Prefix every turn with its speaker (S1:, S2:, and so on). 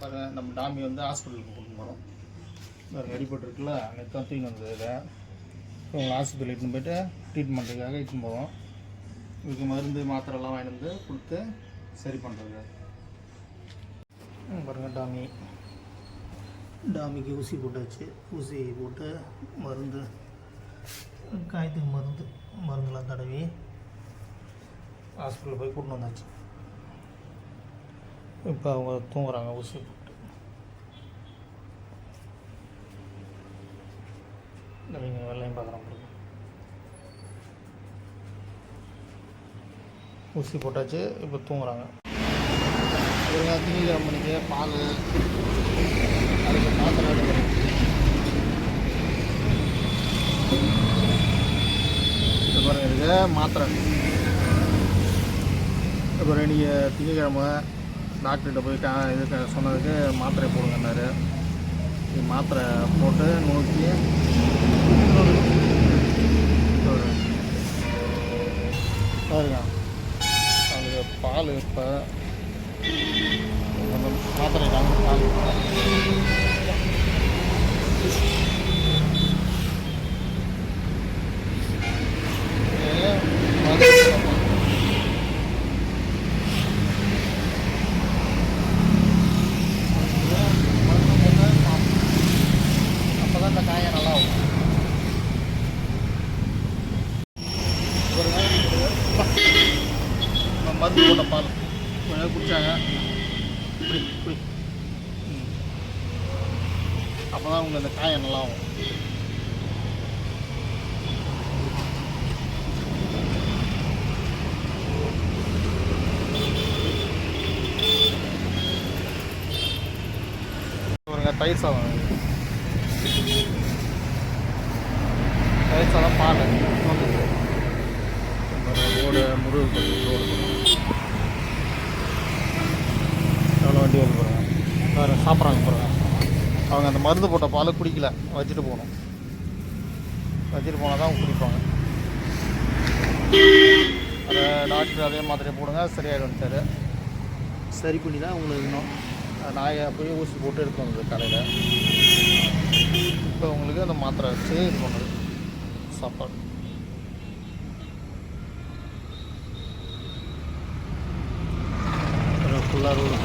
S1: பாருங்கள், நம்ம டாமி வந்து ஹாஸ்பிட்டலுக்கு கூட்டிட்டு போகிறோம். வேறு அடிபட்டுருக்குல்ல, அங்கே தான் தூக்கி வந்தது. இதை உங்களை ஹாஸ்பிட்டல் இட்டுன்னு போய்ட்டு ட்ரீட்மெண்ட்டுக்காக இட்டுன்னு போவோம். இதுக்கு மருந்து மாத்திரைலாம் வாங்கிட்டு வந்து கொடுத்து சரி பண்ணுறது. பாருங்கள், டாமிக்கு ஊசி போட்டாச்சு. ஊசி போட்டு மருந்து, காயத்துக்கு மருந்துலாம் தடவி ஹாஸ்பிட்டலில் போய் கூட்டின்னு வந்தாச்சு. இப்போ அவங்க தூங்குறாங்க ஊசி போட்டு. நீங்கள் வெள்ளையும் பார்க்குறோம். ஊசி போட்டாச்சு, இப்போ தூங்குறாங்க. ஒரு திங்கக்கிழமை மணிக்கு பால் அதுக்கு மாத்திரை எடுக்கிறேன். இப்போ பாருங்கள், இதுக்கு மாத்திரை. இப்போ நீங்கள் திங்கக்கிழமை டாக்டர்கிட்ட போயிட்டா இதுக்கு சொன்னதுக்கு மாத்திரை போடுங்கன்னாரு. மாத்திரை போட்டு நோக்கி பாருங்க, அவங்களுக்கு பால் இப்போ மாத்திரை பால் அப்போ தான் இந்த காயம் நல்லா இருக்கும். மருந்து போட்ட பால் கொஞ்சம் குடித்தாங்க. இப்படி அப்போ தான் உங்களுக்கு அந்த காயம் நல்லா ஆகும். தயிர் சாதம், பால் ரோடு முருகு ரோடு எவ்வளோ வண்டி வந்து போகிறாங்க. வேறு சாப்பிட்றாங்க போகிறாங்க. அவங்க அந்த மருந்து போட்ட பால் குடிக்கல, வச்சுட்டு போகணும். வச்சுட்டு போனால் தான் அவங்க குடிப்பாங்க. அதை டாக்டர் அதே மாத்திரையை போடுங்க சரியாயிடும்ட்டாரு. சரி பண்ணி தான் உங்களுக்கு இன்னும் நாயை போய் ஊசி போட்டு எடுத்து வந்தது கடையில். இப்போ உங்களுக்கு அந்த மாத்திரை வச்சு இது பண்ணுறது சாப்பாடு. ஃபுல்லாக ரோடு